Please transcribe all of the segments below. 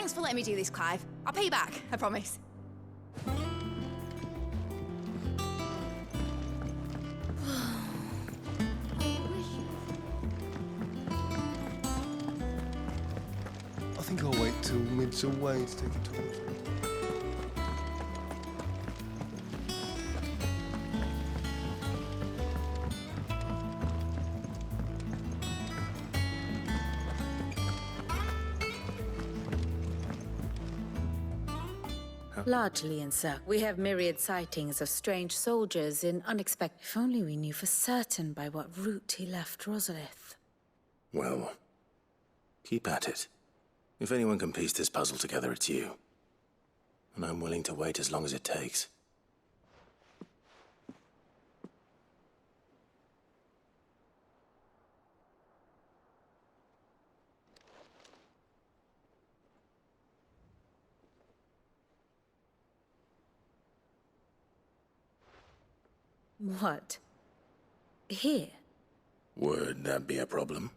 Thanks for letting me do this, Clive. I'll pay you back, I promise. I think I'll wait till mid's away to take a tour. Largely in Ssылка. We have myriad sightings of strange soldiers in unexpected... If only we knew for certain by what route he left Rosalith. Well, keep at it. If anyone can piece this puzzle together, it's you. And I'm willing to wait as long as it takes. What? Here? Would that be a problem?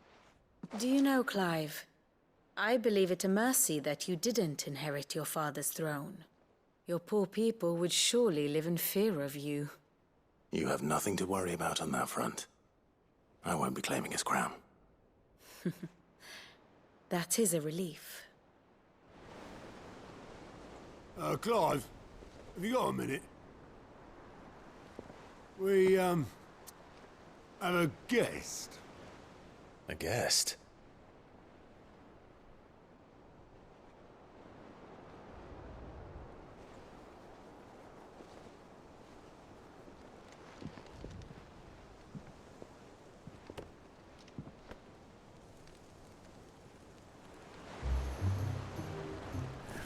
Do you know, Clive, I believe it a mercy that you didn't inherit your father's throne. Your poor people would surely live in fear of you. You have nothing to worry about on that front. I won't be claiming his crown. That is a relief. Clive, have you got a minute? We, have a guest. A guest?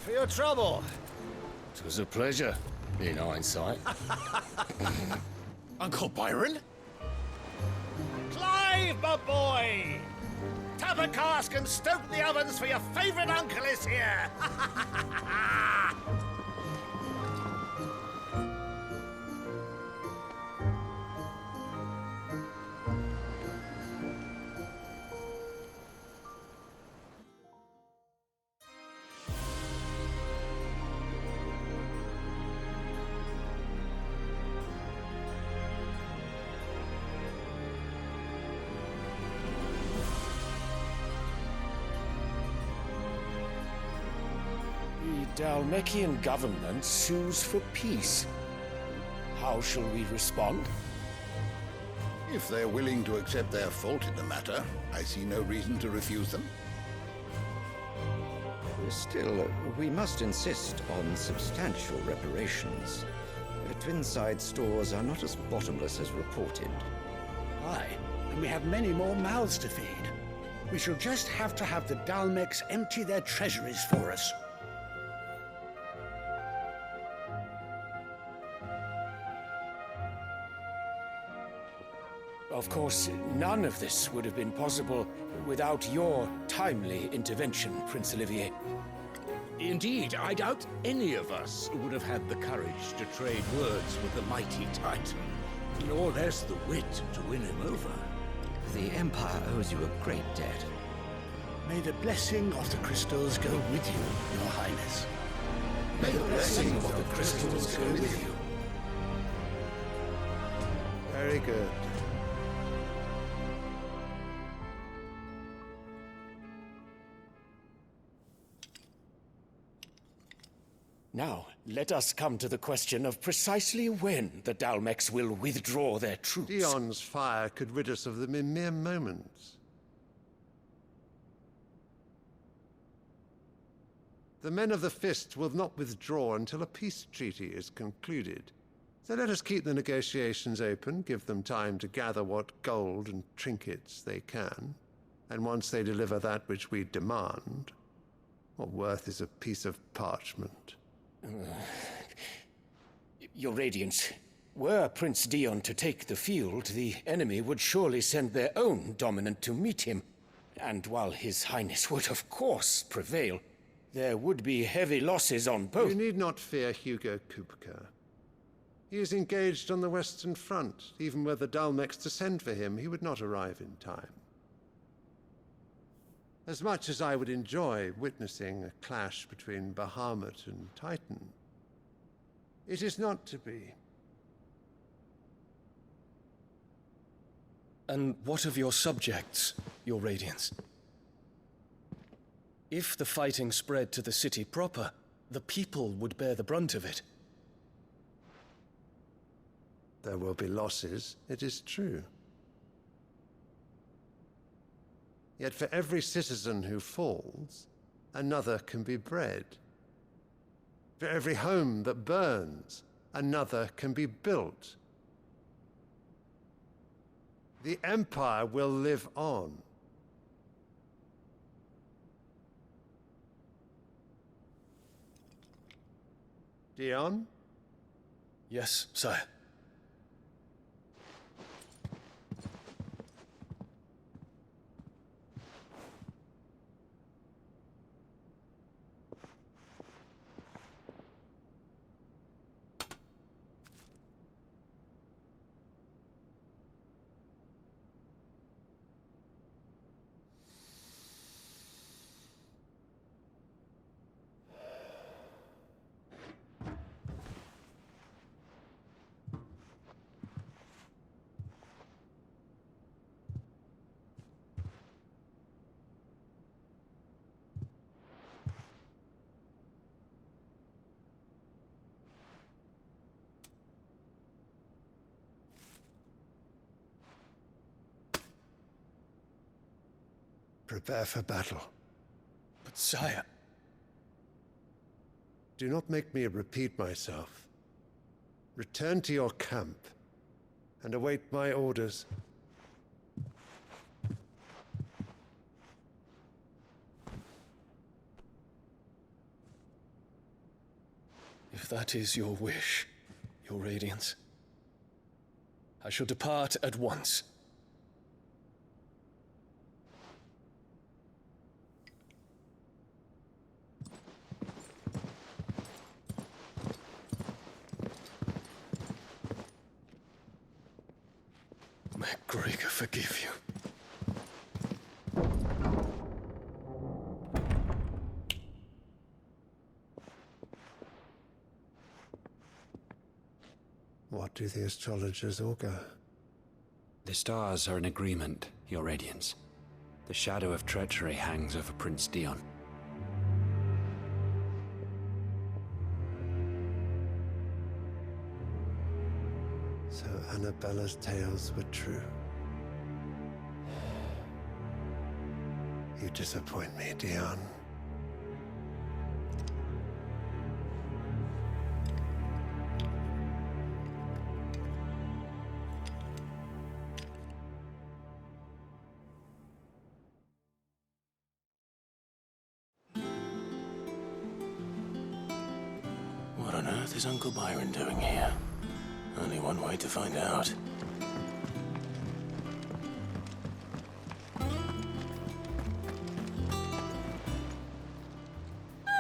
For your trouble. It was a pleasure, in hindsight. Uncle Byron? Clive, my boy! Tap a cask and stoke the ovens for your favourite uncle is here! The Dalmekian government sues for peace. How shall we respond? If they're willing to accept their fault in the matter, I see no reason to refuse them. Still, we must insist on substantial reparations. Twinside stores are not as bottomless as reported. Aye, and we have many more mouths to feed. We shall just have to have the Dalmeks empty their treasuries for us. Of course, none of this would have been possible without your timely intervention, Prince Olivier. Indeed, I doubt any of us would have had the courage to trade words with the mighty Titan, nor less the wit to win him over. The Empire owes you a great debt. May the blessing of the crystals go with you, Your Highness. May the blessing of the crystals go with you. Very good. Now, let us come to the question of precisely when the Dalmeks will withdraw their troops. Dion's fire could rid us of them in mere moments. The men of the Fist will not withdraw until a peace treaty is concluded. So let us keep the negotiations open, give them time to gather what gold and trinkets they can. And once they deliver that which we demand, what worth is a piece of parchment? Your Radiance, were Prince Dion to take the field, the enemy would surely send their own dominant to meet him. And while His Highness would of course prevail, there would be heavy losses on both. You need not fear Hugo Kupka. He is engaged on the Western Front. Even were the Dalmeks to send for him, he would not arrive in time. As much as I would enjoy witnessing a clash between Bahamut and Titan, it is not to be. And what of your subjects, your Radiance? If the fighting spread to the city proper, the people would bear the brunt of it. There will be losses, it is true. Yet for every citizen who falls, another can be bred. For every home that burns, another can be built. The Empire will live on. Dion? Yes, sire. Prepare for battle. But sire... Do not make me repeat myself. Return to your camp and await my orders. If that is your wish, your Radiance, I shall depart at once. May Gregor forgive you. What do the astrologers augur? The stars are in agreement, your Radiance. The shadow of treachery hangs over Prince Dion. So Annabella's tales were true. You disappoint me, Dion. What on earth is Uncle Byron doing here? Only one way to find out.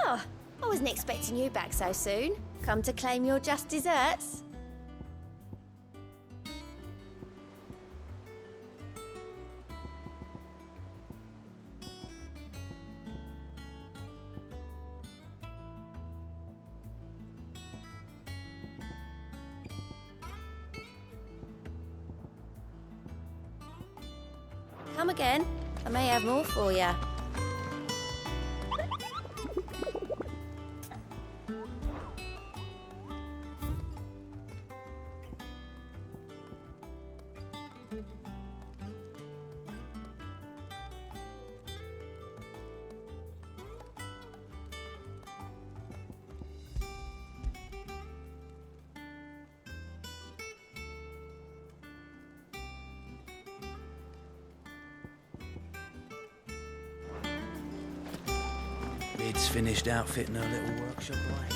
Oh, I wasn't expecting you back so soon. Come to claim your just desserts? Come again. I may have more for you. Bid's finished outfitting her little workshop way.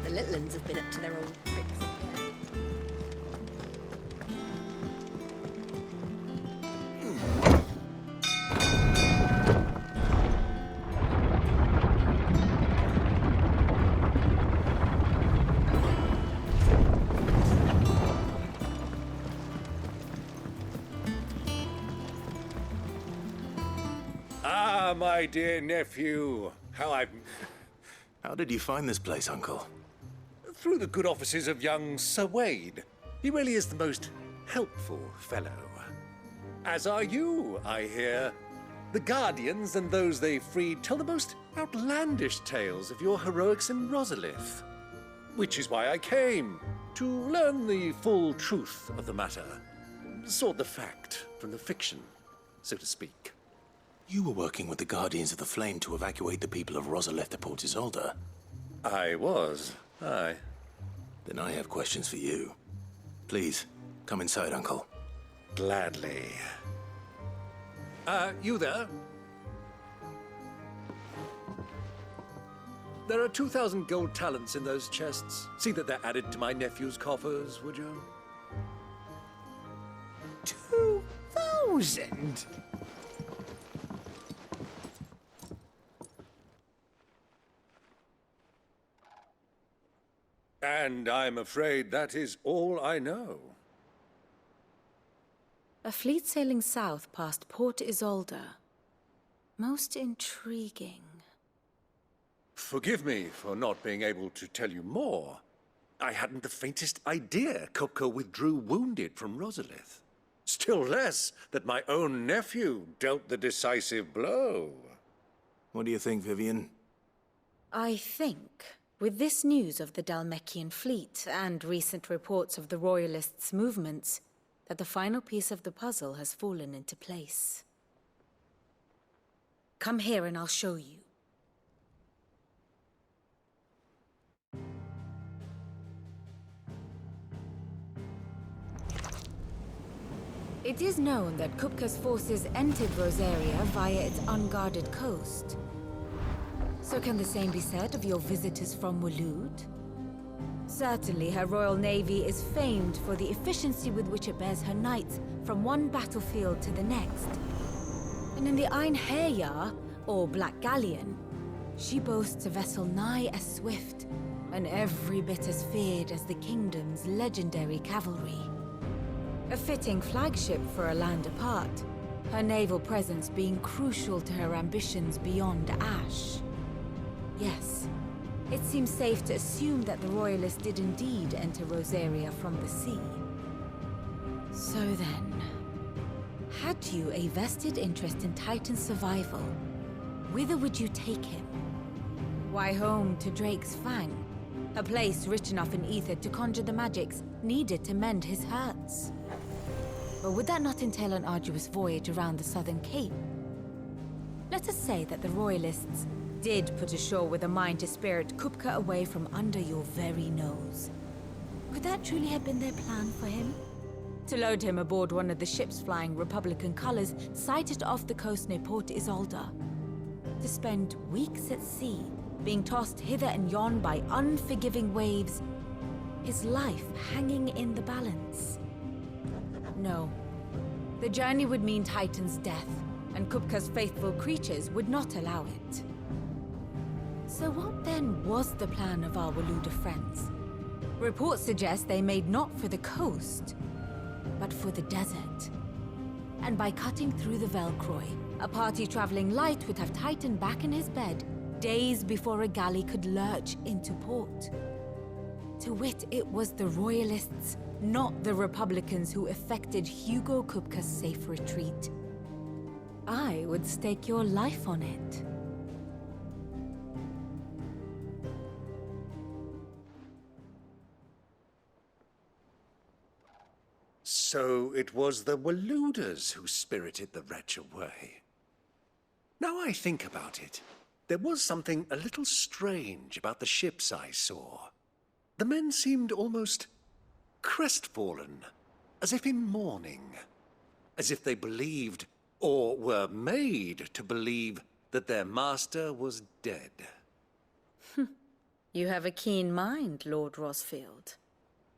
The little ones have been up to their old tricks again. Ah, my dear nephew. How did you find this place, Uncle? Through the good offices of young Sir Wade. He really is the most helpful fellow. As are you, I hear. The Guardians and those they freed tell the most outlandish tales of your heroics in Rosalith. Which is why I came, to learn the full truth of the matter. Sort the fact from the fiction, so to speak. You were working with the Guardians of the Flame to evacuate the people of Rosalith to Port Isolde. I was, aye. Then I have questions for you. Please, come inside, Uncle. Gladly. You there? There are 2,000 gold talents in those chests. See that they're added to my nephew's coffers, would you? 2,000? And I'm afraid that is all I know. A fleet sailing south past Port Isolde. Most intriguing. Forgive me for not being able to tell you more. I hadn't the faintest idea Kupka withdrew wounded from Rosalith. Still less that my own nephew dealt the decisive blow. What do you think, Vivian? I think, with this news of the Dhalmekian fleet and recent reports of the Royalists' movements, that the final piece of the puzzle has fallen into place. Come here and I'll show you. It is known that Kupka's forces entered Rosaria via its unguarded coast. So can the same be said of your visitors from Waloed? Certainly her Royal Navy is famed for the efficiency with which it bears her knights from one battlefield to the next. And in the Einherjar, or Black Galleon, she boasts a vessel nigh as swift and every bit as feared as the kingdom's legendary cavalry. A fitting flagship for a land apart, her naval presence being crucial to her ambitions beyond Ash. Yes, it seems safe to assume that the Royalists did indeed enter Rosaria from the sea. So then, had you a vested interest in Titan's survival, whither would you take him? Why, home to Drake's Fang, a place rich enough in ether to conjure the magics needed to mend his hurts. Or would that not entail an arduous voyage around the southern cape? Let us say that the Royalists did put ashore with a mind to spirit Kupka away from under your very nose. Could that truly have been their plan for him? To load him aboard one of the ships flying Republican colors sighted off the coast near Port Isolde. To spend weeks at sea, being tossed hither and yon by unforgiving waves, his life hanging in the balance. No. The journey would mean Titan's death, and Kupka's faithful creatures would not allow it. So what then was the plan of our Waluda friends? Reports suggest they made not for the coast, but for the desert. And by cutting through the Velcroy, a party traveling light would have Titan back in his bed days before a galley could lurch into port. To wit, it was the Royalists, not the Republicans, who effected Hugo Kupka's safe retreat. I would stake your life on it. So it was the Waluders who spirited the wretch away. Now I think about it, there was something a little strange about the ships I saw. The men seemed almost crestfallen, as if in mourning, as if they believed, or were made to believe, that their master was dead. You have a keen mind, Lord Rosfield.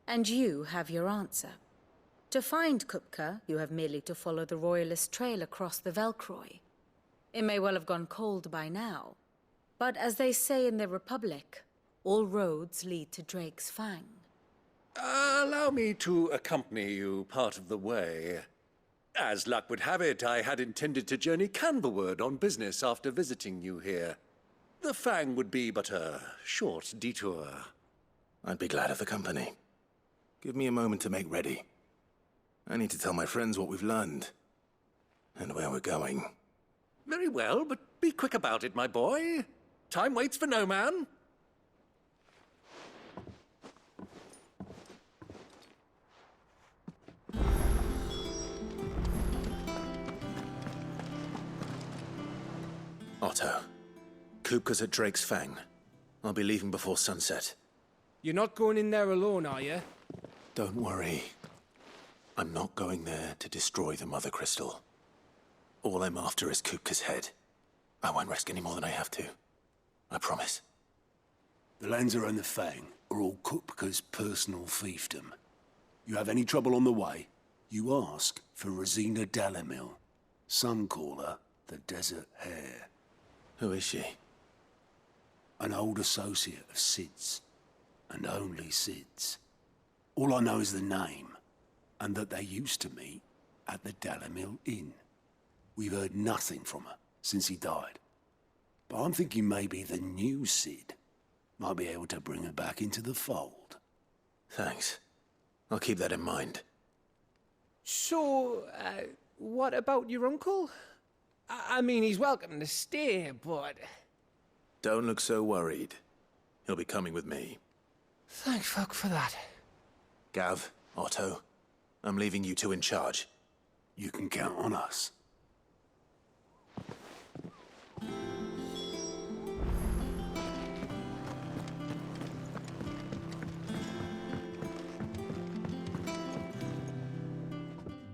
And you have your answer. To find Kupka, you have merely to follow the Royalist trail across the Velcroy. It may well have gone cold by now, but as they say in the Republic, all roads lead to Drake's Fang. Allow me to accompany you part of the way. As luck would have it, I had intended to journey Canberward on business after visiting you here. The Fang would be but a short detour. I'd be glad of the company. Give me a moment to make ready. I need to tell my friends what we've learned. And where we're going. Very well, but be quick about it, my boy. Time waits for no man. Otto. Kupka's at Drake's Fang. I'll be leaving before sunset. You're not going in there alone, are you? Don't worry. I'm not going there to destroy the Mother Crystal. All I'm after is Kupka's head. I won't risk any more than I have to. I promise. The Lancer and the Fang are all Kupka's personal fiefdom. You have any trouble on the way, you ask for Rosina Dalamil. Some call her the Desert Hare. Who is she? An old associate of Sid's. And only Sid's. All I know is the name, and that they used to meet at the Dalamil Inn. We've heard nothing from her since he died. But I'm thinking maybe the new Sid might be able to bring her back into the fold. Thanks. I'll keep that in mind. So, what about your uncle? I mean, he's welcome to stay, but... Don't look so worried. He'll be coming with me. Thank fuck for that. Gav, Otto, I'm leaving you two in charge. You can count on us.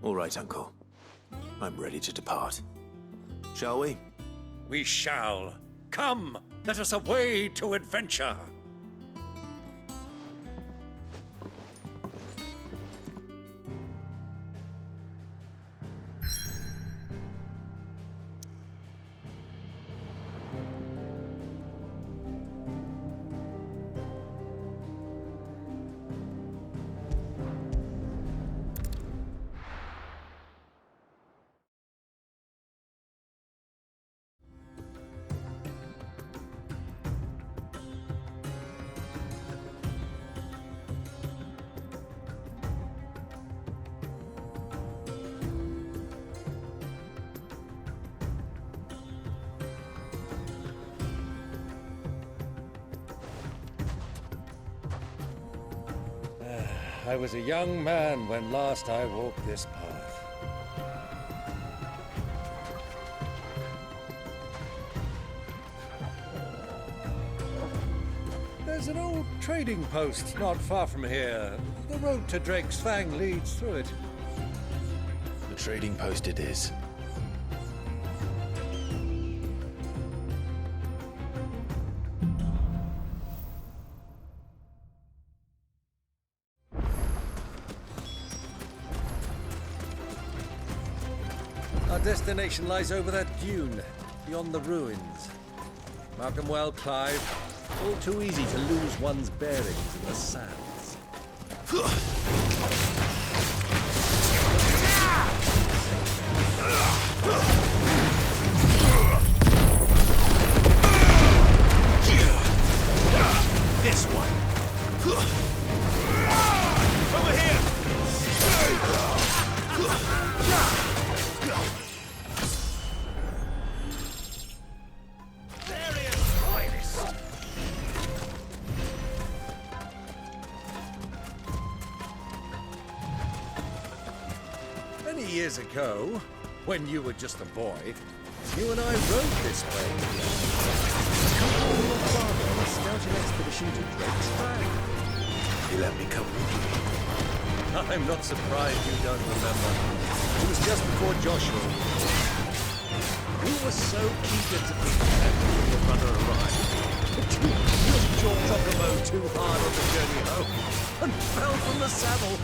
All right, Uncle. I'm ready to depart. Shall we? We shall. Come, let us away to adventure. I was a young man when last I walked this path. There's an old trading post not far from here. The road to Drake's Fang leads through it. The trading post it is. Our destination lies over that dune, beyond the ruins. Mark 'em well, Clive. All too easy to lose one's bearings in the sands. This one. Over here. Many years ago, when you were just a boy, you and I rode this way. Accompanying your father on a scouting expedition to Drake's Fang. He let me come with you. I'm not surprised you don't remember. It was just before Joshua. You were so eager to be there when your brother arrived. But you jaw off the bow too hard on the journey home and fell from the saddle.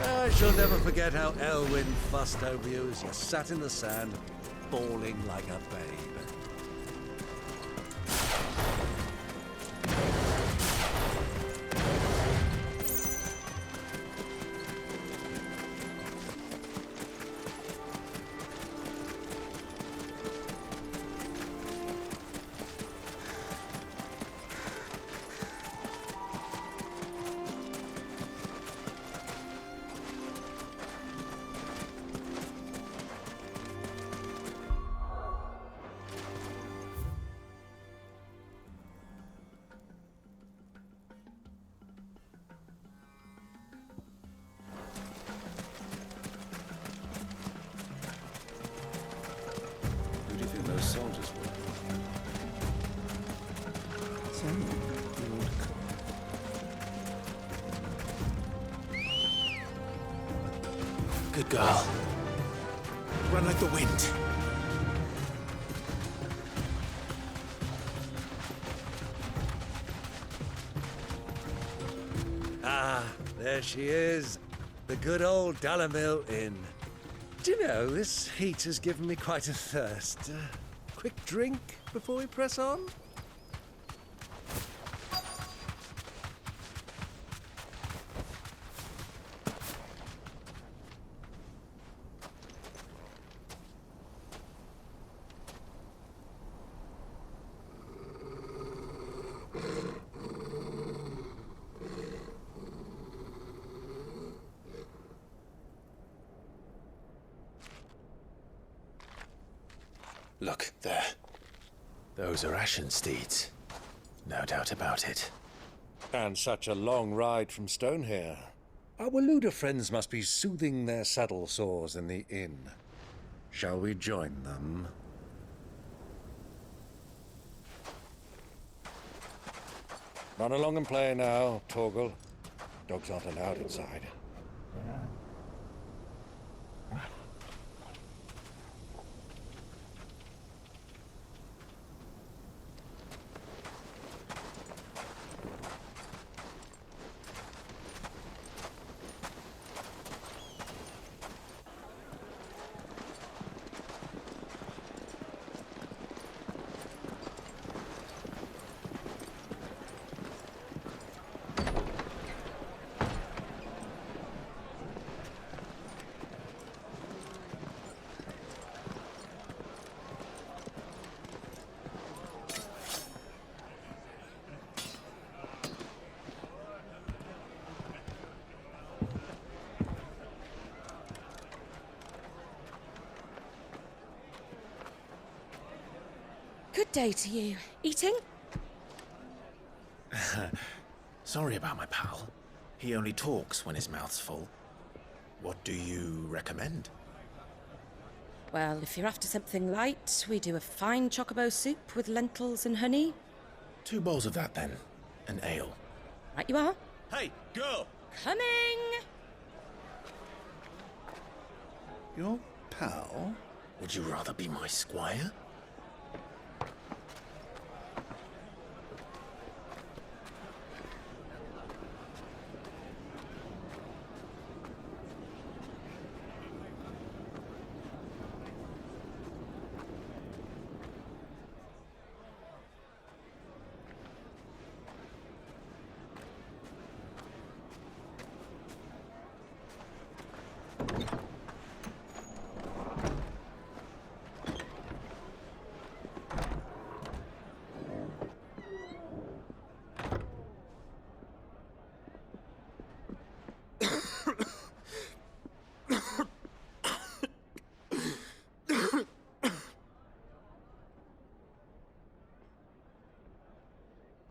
I shall never forget how Elwyn fussed over you as you sat in the sand, bawling like a babe. girl. Run like the wind. Ah, there she is. The good old Dalamil Inn. Do you know, this heat has given me quite a thirst. Quick drink before we press on? Look, there. Those are Ashen steeds. No doubt about it. And such a long ride from Stonehere. Our Waluda friends must be soothing their saddle sores in the inn. Shall we join them? Run along and play now, Torgal. Dogs aren't allowed inside. Good day to you. Eating? Sorry about my pal. He only talks when his mouth's full. What do you recommend? Well, if you're after something light, we do a fine chocobo soup with lentils and honey. 2 bowls of that, then. An ale. Right you are. Hey, girl! Coming! Your pal? Would you rather be my squire?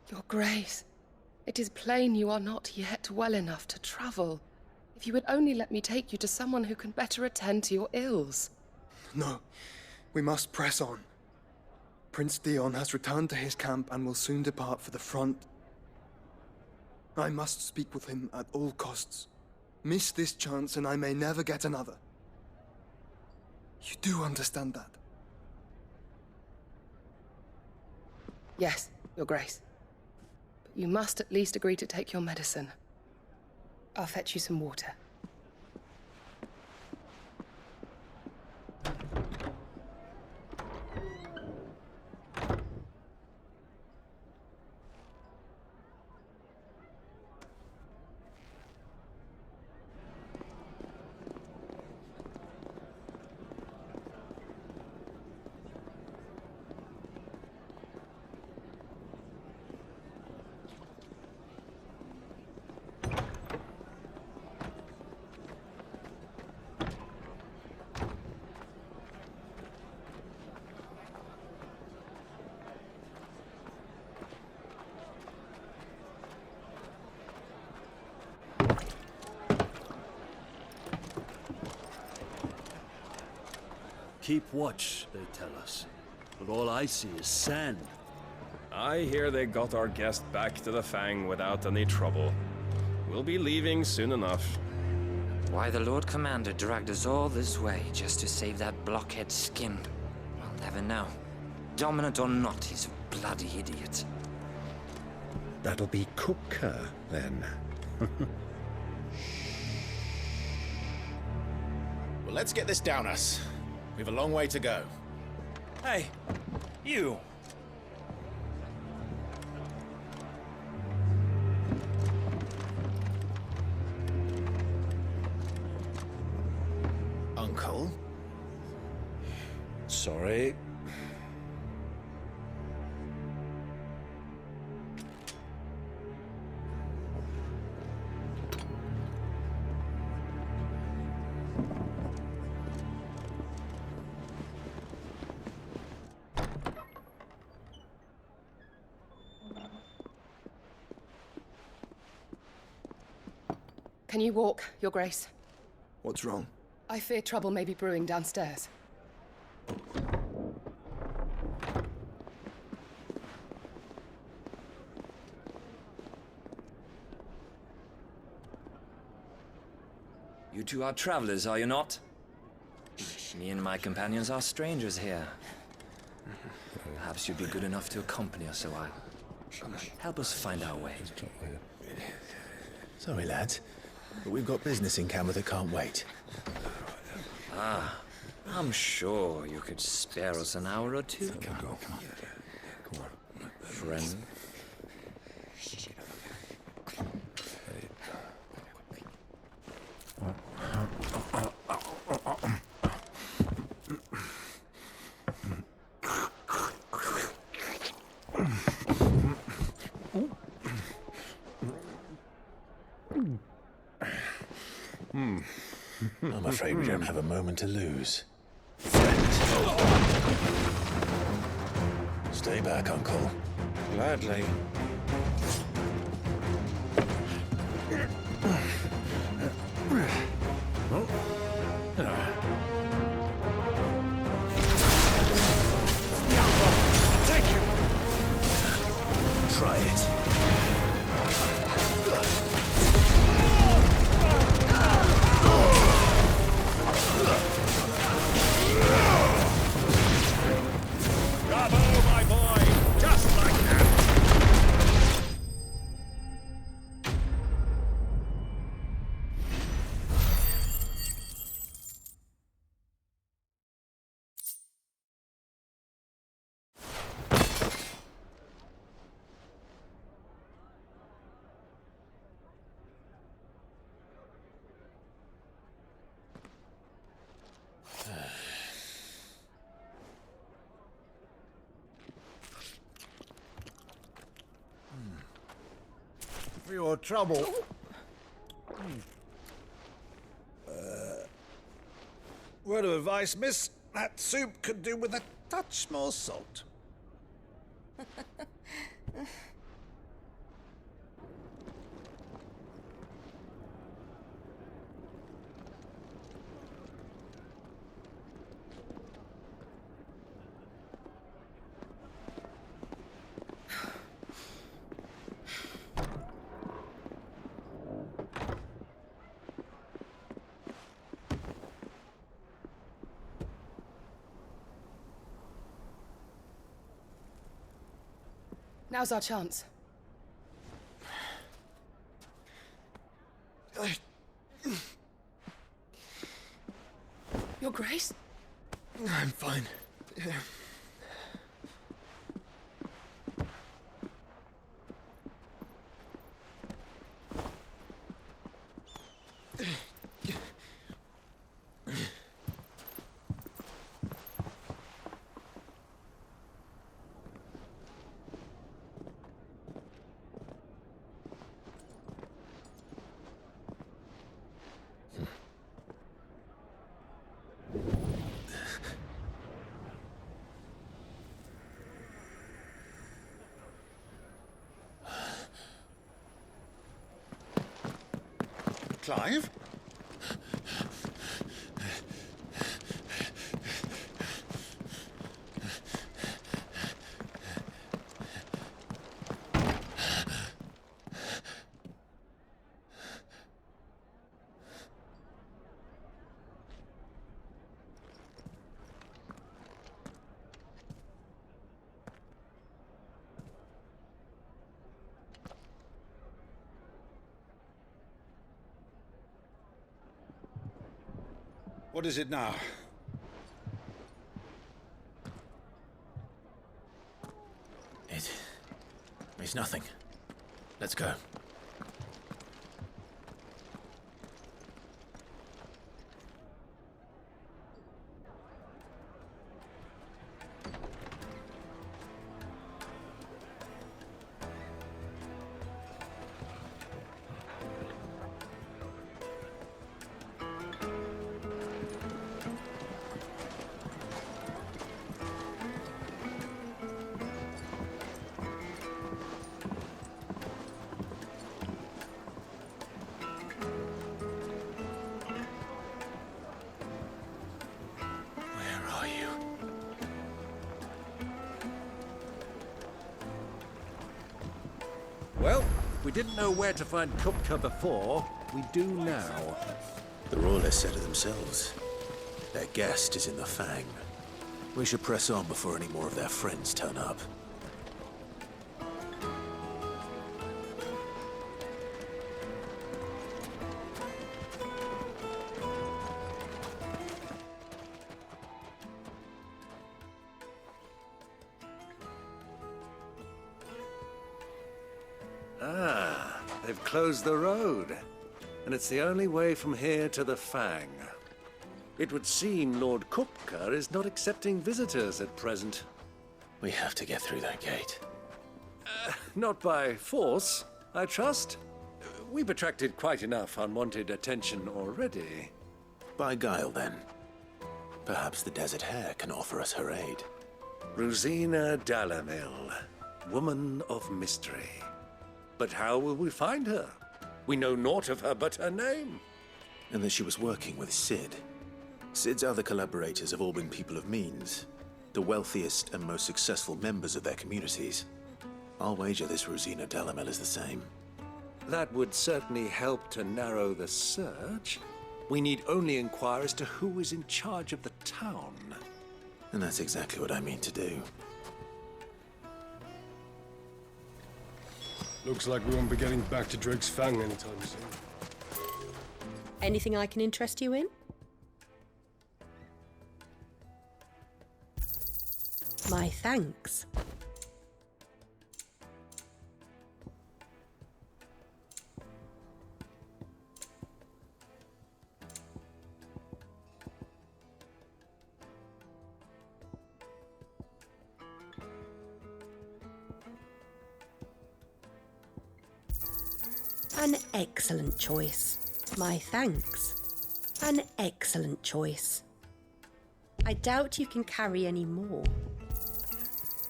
Your Grace, it is plain you are not yet well enough to travel. If you would only let me take you to someone who can better attend to your ills. No, we must press on. Prince Dion has returned to his camp and will soon depart for the front. I must speak with him at all costs. Miss this chance and I may never get another. You do understand that? Yes, Your Grace. But you must at least agree to take your medicine. I'll fetch you some water. Keep watch, they tell us. But all I see is sand. I hear they got our guest back to the Fang without any trouble. We'll be leaving soon enough. Why the Lord Commander dragged us all this way just to save that blockhead skin, I'll never know. Dominant or not, he's a bloody idiot. That'll be Cooker, then. Well, let's get this down us. We've a long way to go. Hey, you! Uncle? Sorry. Can you walk, Your Grace? What's wrong? I fear trouble may be brewing downstairs. You two are travelers, are you not? Me and my companions are strangers here. Perhaps you'd be good enough to accompany us a while. Help us find our way. Sorry, lads, but we've got business in camera that can't wait. Ah, I'm sure you could spare us an hour or two. Come on. Friend. I'm afraid we don't have a moment to lose. Stay back, Uncle. Gladly. Take you! Try it. Bravo, my boy! Just like that! For your trouble. Word of advice, miss. That soup could do with a touch more salt. Now's our chance. Your Grace? I'm fine. Clive? What is it now? It's nothing. Let's go. Well, we didn't know where to find Kupka before. We do now. The Royalists said it themselves. Their guest is in the Fang. We should press on before any more of their friends turn up. Ah, they've closed the road. And it's the only way from here to the Fang. It would seem Lord Kupka is not accepting visitors at present. We have to get through that gate. Not by force, I trust. We've attracted quite enough unwanted attention already. By guile, then. Perhaps the Desert Hare can offer us her aid. Rosina Dalamil, woman of mystery. But how will we find her? We know naught of her but her name. And that she was working with Sid. Sid's other collaborators have all been people of means, the wealthiest and most successful members of their communities. I'll wager this Rosina Dalamil is the same. That would certainly help to narrow the search. We need only inquire as to who is in charge of the town. And that's exactly what I mean to do. Looks like we won't be getting back to Drake's Fang anytime soon. Anything I can interest you in? My thanks. An excellent choice. My thanks. An excellent choice. I doubt you can carry any more.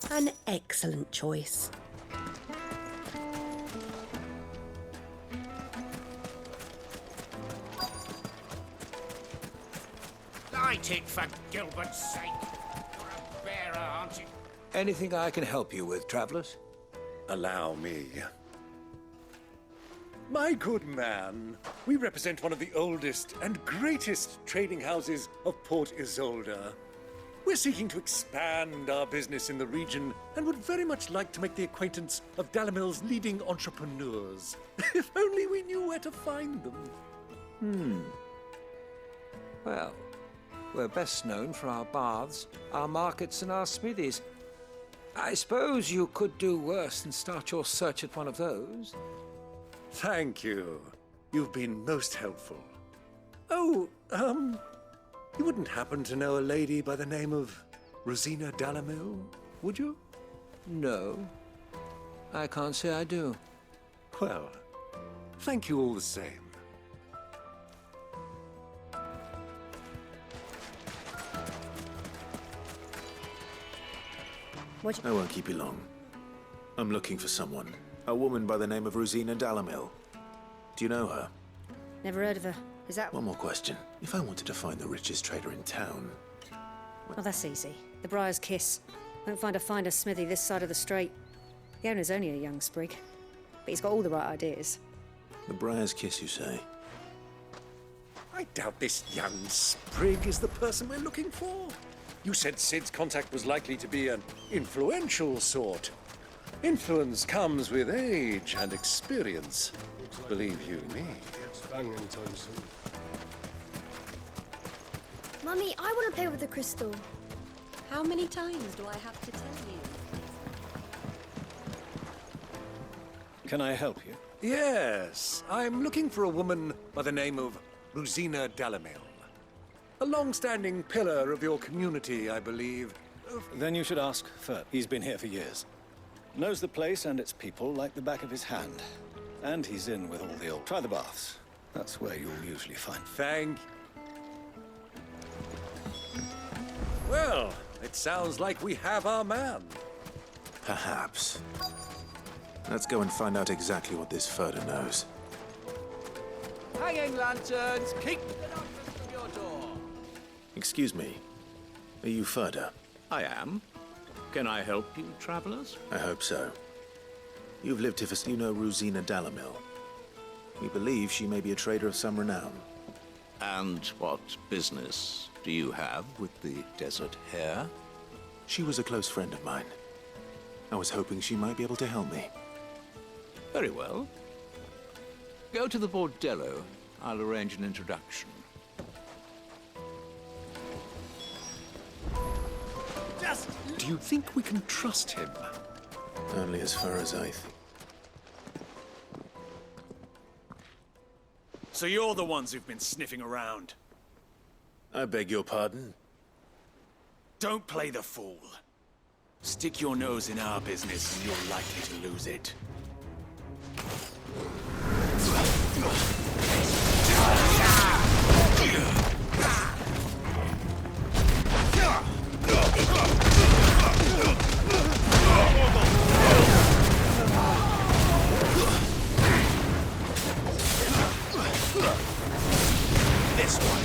An excellent choice. Light it, for Gilbert's sake. You're a bearer, aren't you? Anything I can help you with, travelers? Allow me. My good man, we represent one of the oldest and greatest trading houses of Port Isolde. We're seeking to expand our business in the region and would very much like to make the acquaintance of Dalamil's leading entrepreneurs. If only we knew where to find them. Well, we're best known for our baths, our markets, and our smithies. I suppose you could do worse than start your search at one of those. Thank you. You've been most helpful. Oh, you wouldn't happen to know a lady by the name of Rosina Dalamil, would you? No. I can't say I do. Well, thank you all the same. I won't keep you long. I'm looking for someone. A woman by the name of Rosina Dalamil. Do you know her? Never heard of her. Is that... One more question. If I wanted to find the richest trader in town... Oh, that's easy. The Briar's Kiss. Won't find a finer smithy this side of the strait. The owner's only a young sprig, but he's got all the right ideas. The Briar's Kiss, you say? I doubt this young sprig is the person we're looking for. You said Sid's contact was likely to be an influential sort. Influence comes with age and experience. Believe you me. Mummy, I want to play with the crystal. How many times do I have to tell you? Can I help you? Yes, I'm looking for a woman by the name of Rosina Dalamil. A long-standing pillar of your community, I believe. Then you should ask Ferb. He's been here for years. Knows the place and its people like the back of his hand. And he's in with all the old... Try the baths. That's where you'll usually find... Thank you. Well, it sounds like we have our man. Perhaps. Let's go and find out exactly what this Ferda knows. Hanging lanterns, keep the darkness from your door. Excuse me. Are you Ferda? I am. Can I help you, travelers? I hope so. You've lived here for... You know Rosina Dalamil. We believe she may be a trader of some renown. And what business do you have with the desert hare? She was a close friend of mine. I was hoping she might be able to help me. Very well. Go to the bordello. I'll arrange an introduction. Do you think we can trust him? Only as far as I think. So you're the ones who've been sniffing around? I beg your pardon? Don't play the fool. Stick your nose in our business and you're likely to lose it. This one.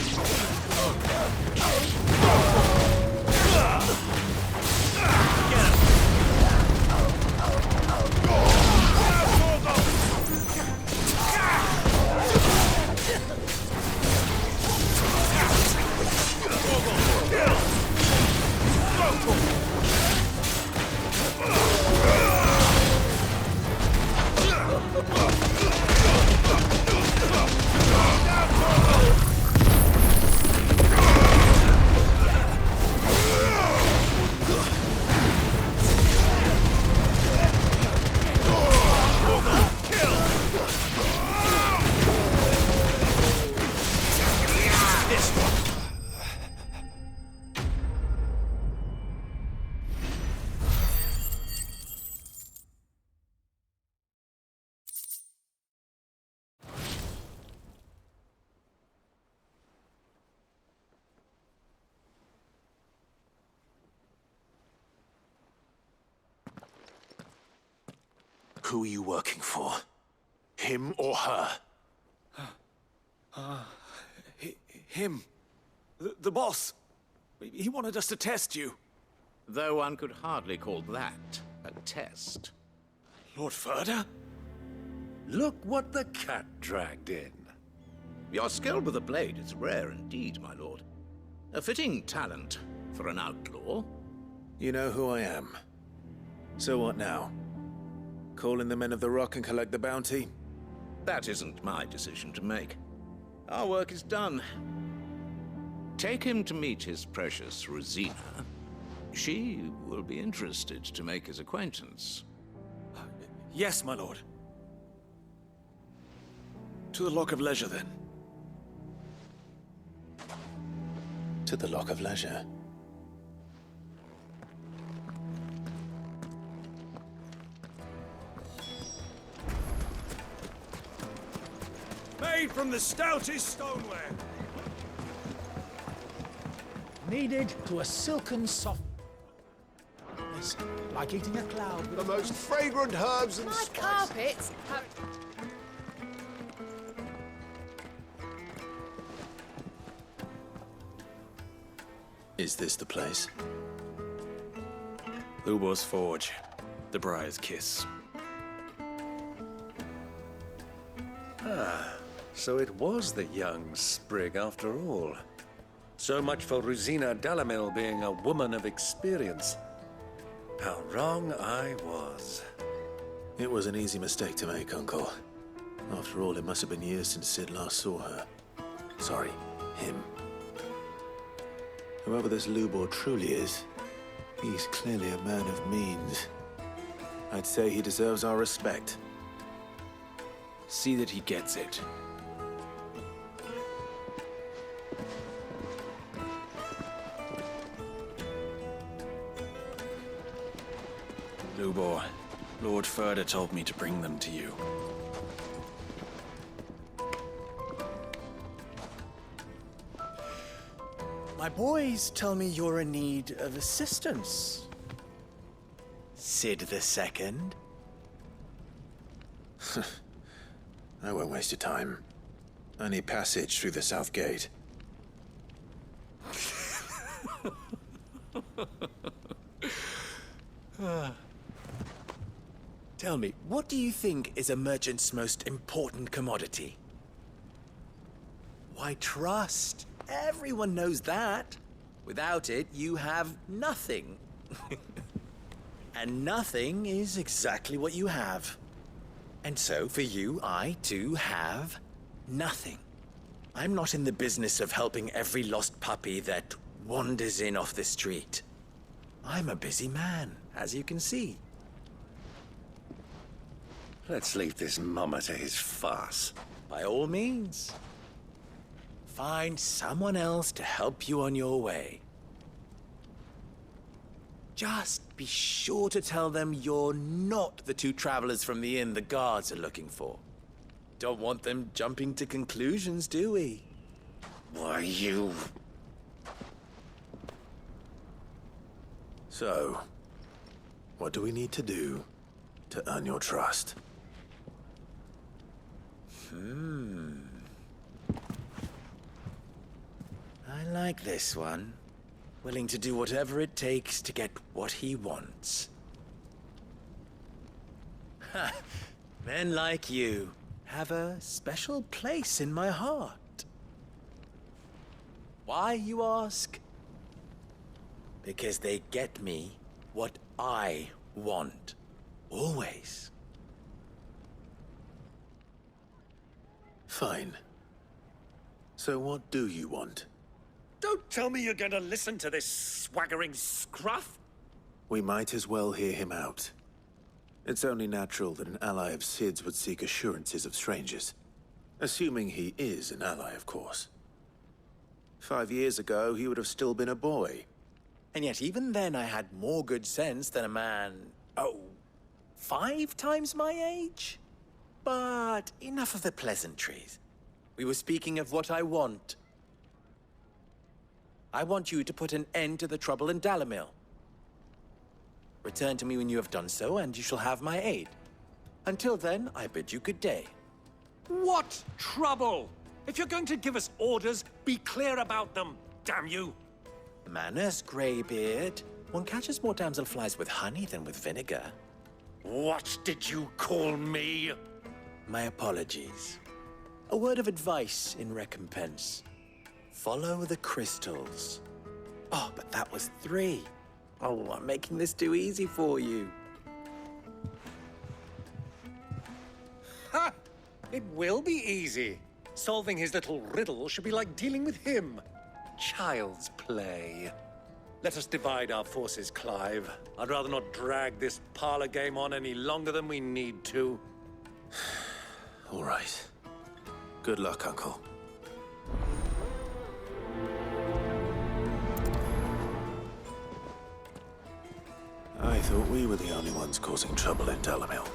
Who are you working for? Him or her? Him. The boss. He wanted us to test you. Though one could hardly call that a test. Lord Ferda? Look what the cat dragged in. Your skill with the blade is rare indeed, my lord. A fitting talent for an outlaw. You know who I am. So what now? Call in the men of the Rock and collect the bounty? That isn't my decision to make. Our work is done. Take him to meet his precious Rosina. She will be interested to make his acquaintance. Yes, my lord. To the Lock of Leisure, then. To the Lock of Leisure. Made from the stoutest stoneware. Kneaded to a silken soft... like eating a cloud. The most fragrant herbs and My spices. carpets have... Is this the place? Ubor's Forge. The Briar's Kiss. Ah, so it was the young sprig after all. So much for Rosina Dalamil being a woman of experience. How wrong I was. It was an easy mistake to make, Uncle. After all, it must have been years since Sid last saw her. Sorry, him. Whoever this Lubor truly is, he's clearly a man of means. I'd say he deserves our respect. See that he gets it. Lubor, Lord Furder told me to bring them to you. My boys tell me you're in need of assistance. Sid the Second? I won't waste your time. I need passage through the south gate. Tell me, what do you think is a merchant's most important commodity? Why, trust. Everyone knows that. Without it, you have nothing. And nothing is exactly what you have. And so, for you, I, too, have nothing. I'm not in the business of helping every lost puppy that wanders in off the street. I'm a busy man, as you can see. Let's leave this mummer to his farce. By all means. Find someone else to help you on your way. Just be sure to tell them you're not the two travelers from the inn the guards are looking for. Don't want them jumping to conclusions, do we? Why, you... So, what do we need to do to earn your trust? I like this one. Willing to do whatever it takes to get what he wants. Ha! Men like you have a special place in my heart. Why, you ask? Because they get me what I want. Always. Fine. So what do you want? Don't tell me you're going to listen to this swaggering scruff. We might as well hear him out. It's only natural that an ally of Sid's would seek assurances of strangers. Assuming he is an ally, of course. 5 years ago, he would have still been a boy. And yet even then I had more good sense than a man, 5 times my age? But enough of the pleasantries. We were speaking of what I want. I want you to put an end to the trouble in Dalamil. Return to me when you have done so, and you shall have my aid. Until then, I bid you good day. What trouble? If you're going to give us orders, be clear about them, damn you! Manners, Greybeard. One catches more damselflies with honey than with vinegar. What did you call me? My apologies. A word of advice in recompense. Follow the crystals. Oh, but that was 3. Oh, I'm making this too easy for you. Ha! It will be easy. Solving his little riddle should be like dealing with him. Child's play. Let us divide our forces, Clive. I'd rather not drag this parlor game on any longer than we need to. All right. Good luck, Uncle. I thought we were the only ones causing trouble in Dalamil.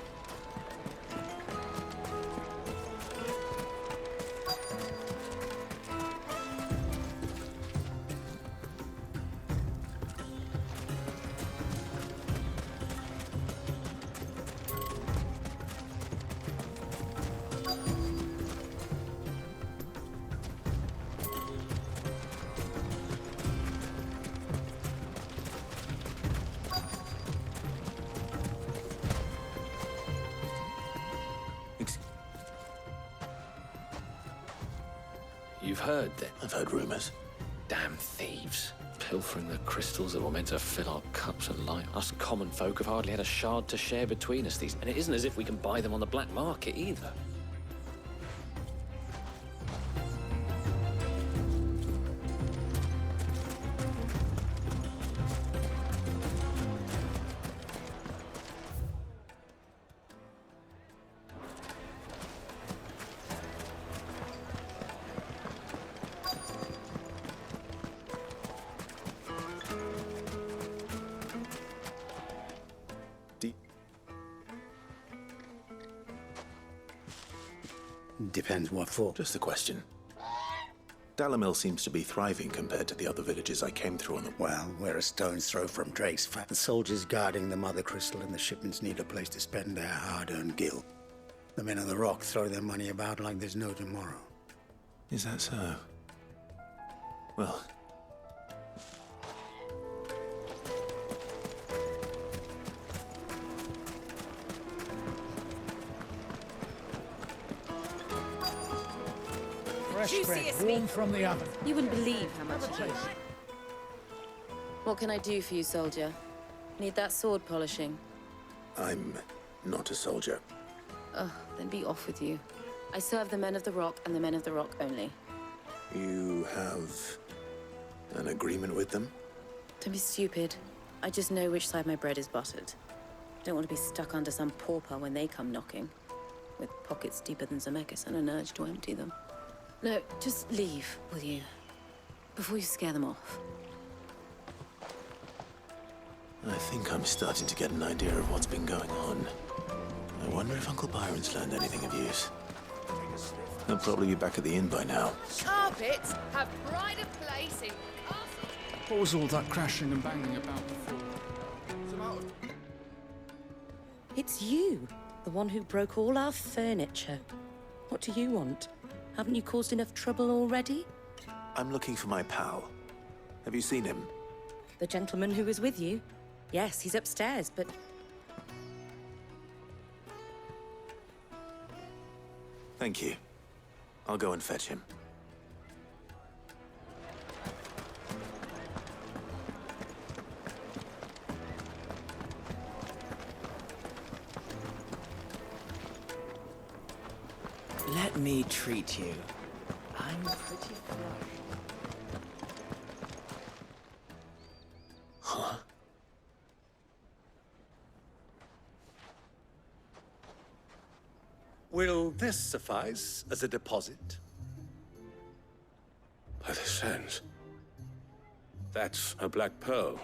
You've heard that? I've heard rumors. Damn thieves. Pilfering the crystals that were meant to fill our cups of light. Us common folk have hardly had a shard to share between us these, and it isn't as if we can buy them on the black market either. Depends what for. Just a question. Dalamil seems to be thriving compared to the other villages I came through on the... Well, we're a stone's throw from Drake's Fat. The soldiers guarding the Mother Crystal and the shipments need a place to spend their hard-earned gil. The men of the Rock throw their money about like there's no tomorrow. Is that so? Well... Fresh bread, warm from the oven. You wouldn't believe how much it is. What can I do for you, soldier? Need that sword polishing? I'm not a soldier. Oh, then be off with you. I serve the men of the Rock and the men of the Rock only. You have an agreement with them? Don't be stupid. I just know which side my bread is buttered. Don't want to be stuck under some pauper when they come knocking, with pockets deeper than Zemeckis and an urge to empty them. No, just leave, will you? Before you scare them off. I think I'm starting to get an idea of what's been going on. I wonder if Uncle Byron's learned anything of use. He'll probably be back at the inn by now. Carpets have pride of place in castle. What was all that crashing and banging about before? It's you, the one who broke all our furniture. What do you want? Haven't you caused enough trouble already? I'm looking for my pal. Have you seen him? The gentleman who was with you? Yes, he's upstairs, but... Thank you. I'll go and fetch him. Let me treat you. I'm pretty flush. Huh? Will this suffice as a deposit? By the sands. That's a black pearl.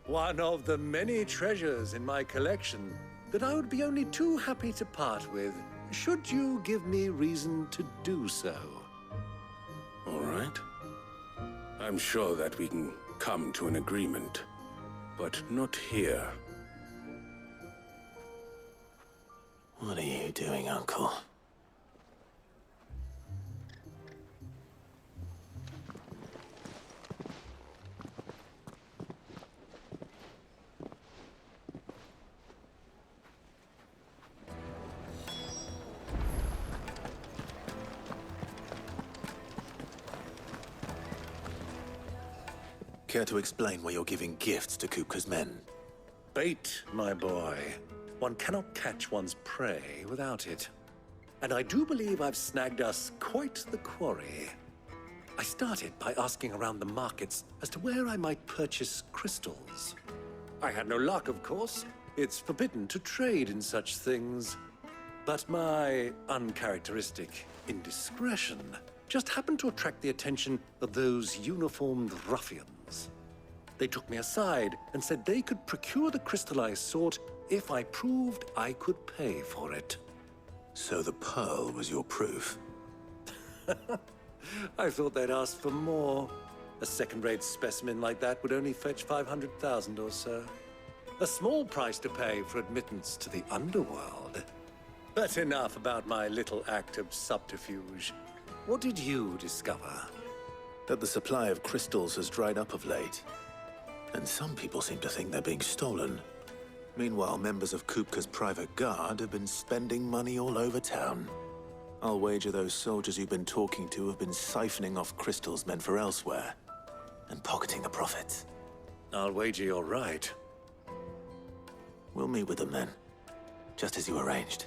One of the many treasures in my collection that I would be only too happy to part with, should you give me reason to do so. All right. I'm sure that we can come to an agreement, but not here. What are you doing, Uncle? Care to explain why you're giving gifts to Kupka's men? Bait, my boy. One cannot catch one's prey without it. And I do believe I've snagged us quite the quarry. I started by asking around the markets as to where I might purchase crystals. I had no luck, of course. It's forbidden to trade in such things. But my uncharacteristic indiscretion just happened to attract the attention of those uniformed ruffians. They took me aside and said they could procure the crystal I sought if I proved I could pay for it. So the pearl was your proof? I thought they'd ask for more. A second-rate specimen like that would only fetch 500,000 or so. A small price to pay for admittance to the underworld. But enough about my little act of subterfuge. What did you discover? That the supply of crystals has dried up of late. And some people seem to think they're being stolen. Meanwhile, members of Kupka's private guard have been spending money all over town. I'll wager those soldiers you've been talking to have been siphoning off crystals meant for elsewhere, and pocketing the profits. I'll wager you're right. We'll meet with them then, just as you arranged,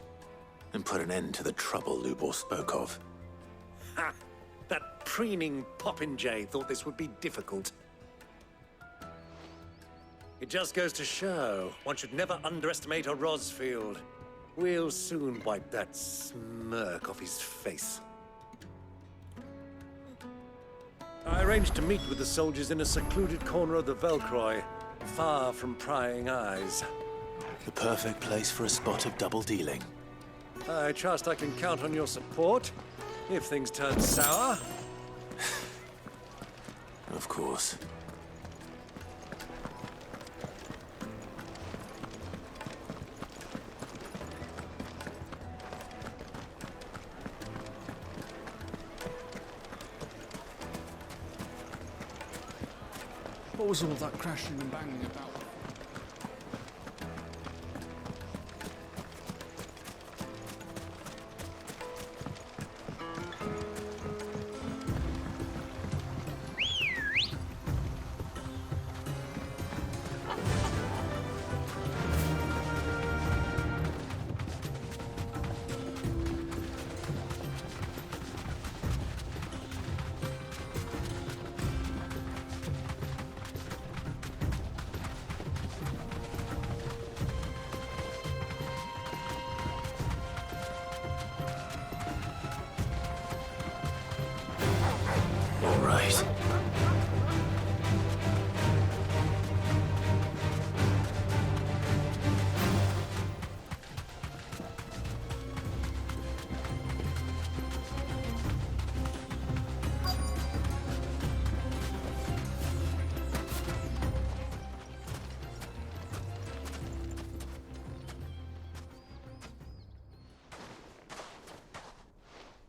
and put an end to the trouble Lubor spoke of. Ha! That preening popinjay thought this would be difficult. It just goes to show one should never underestimate a Rosfield. We'll soon wipe that smirk off his face. I arranged to meet with the soldiers in a secluded corner of the Velcroy, far from prying eyes. The perfect place for a spot of double dealing. I trust I can count on your support if things turn sour. Of course. What was all that crashing and banging about?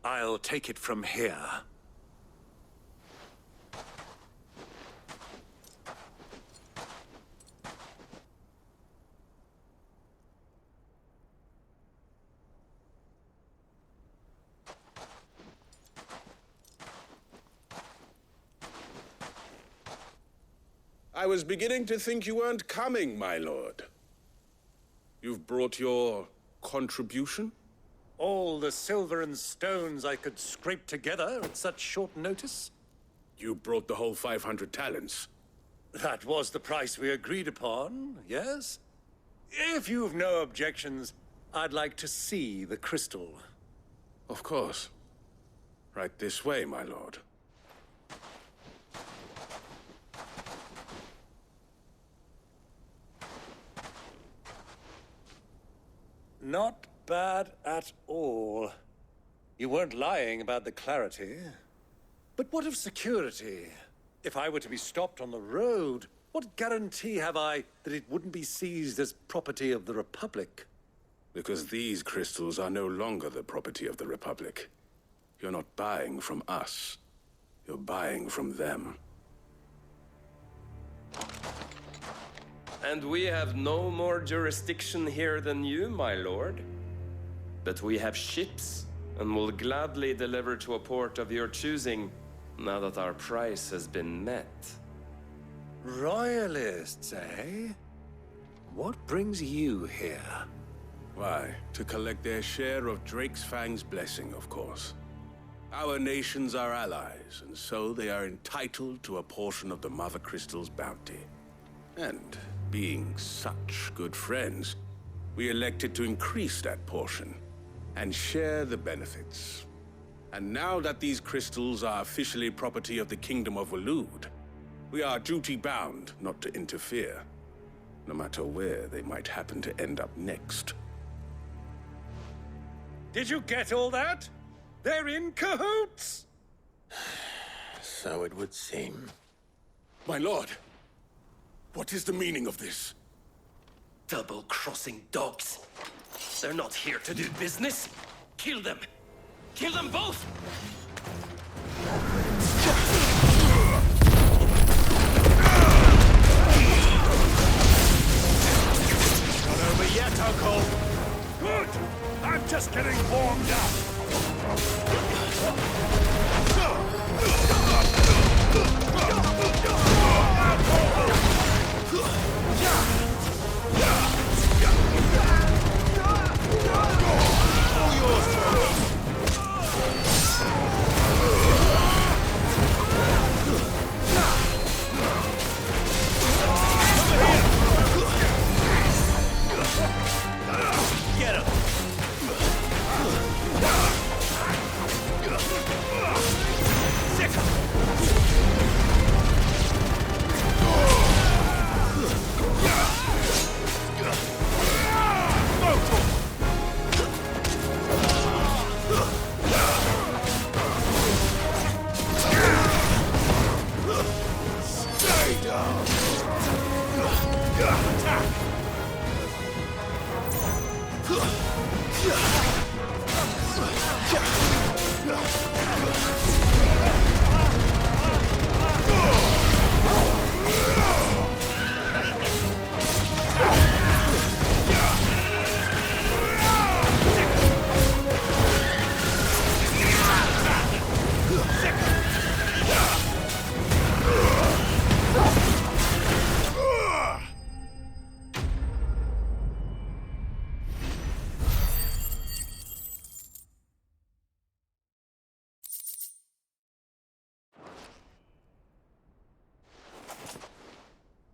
I'll take it from here. I was beginning to think you weren't coming, my lord. You've brought your contribution? All the silver and stones I could scrape together at such short notice? You brought the whole 500 talents. That was the price we agreed upon, yes? If you've no objections, I'd like to see the crystal. Of course. Right this way, my lord. Not bad at all. You weren't lying about the clarity. But what of security? If I were to be stopped on the road, what guarantee have I that it wouldn't be seized as property of the Republic? Because these crystals are no longer the property of the Republic. You're not buying from us. You're buying from them. And we have no more jurisdiction here than you, my lord. But we have ships, and will gladly deliver to a port of your choosing, now that our price has been met. Royalists, eh? What brings you here? Why, to collect their share of Drake's Fang's blessing, of course. Our nations are allies, and so they are entitled to a portion of the Mother Crystal's bounty. And being such good friends, we elected to increase that portion and share the benefits. And now that these crystals are officially property of the Kingdom of Waloed, we are duty-bound not to interfere, no matter where they might happen to end up next. Did you get all that? They're in cahoots! So it would seem. My lord, what is the meaning of this? Double-crossing dogs. They're not here to do business. Kill them. Kill them both! Not over yet, Uncle. Good. I'm just getting warmed up.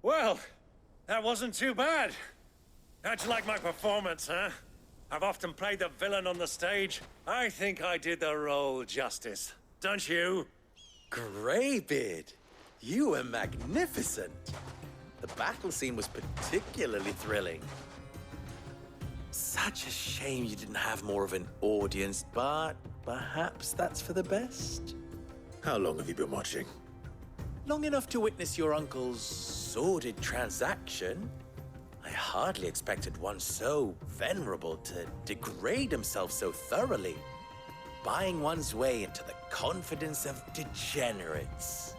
Well, that wasn't too bad. How'd you like my performance, huh? I've often played the villain on the stage. I think I did the role justice. Don't you? Greybeard, you were magnificent. The battle scene was particularly thrilling. Such a shame you didn't have more of an audience, but perhaps that's for the best. How long have you been watching? Long enough to witness your uncle's sordid transaction. I hardly expected one so venerable to degrade himself so thoroughly, buying one's way into the confidence of degenerates.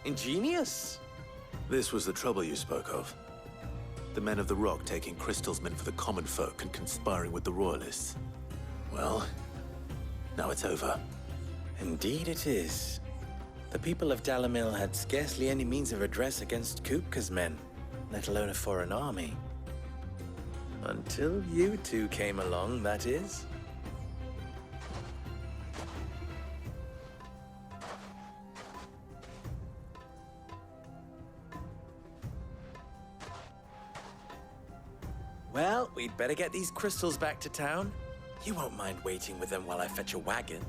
Ingenious. This was the trouble you spoke of. The men of the Rock taking crystals meant for the common folk and conspiring with the royalists. Well, now it's over. Indeed it is. The people of Dalamil had scarcely any means of redress against Kupka's men, let alone a foreign army. Until you two came along, that is. Well, we'd better get these crystals back to town. You won't mind waiting with them while I fetch a wagon.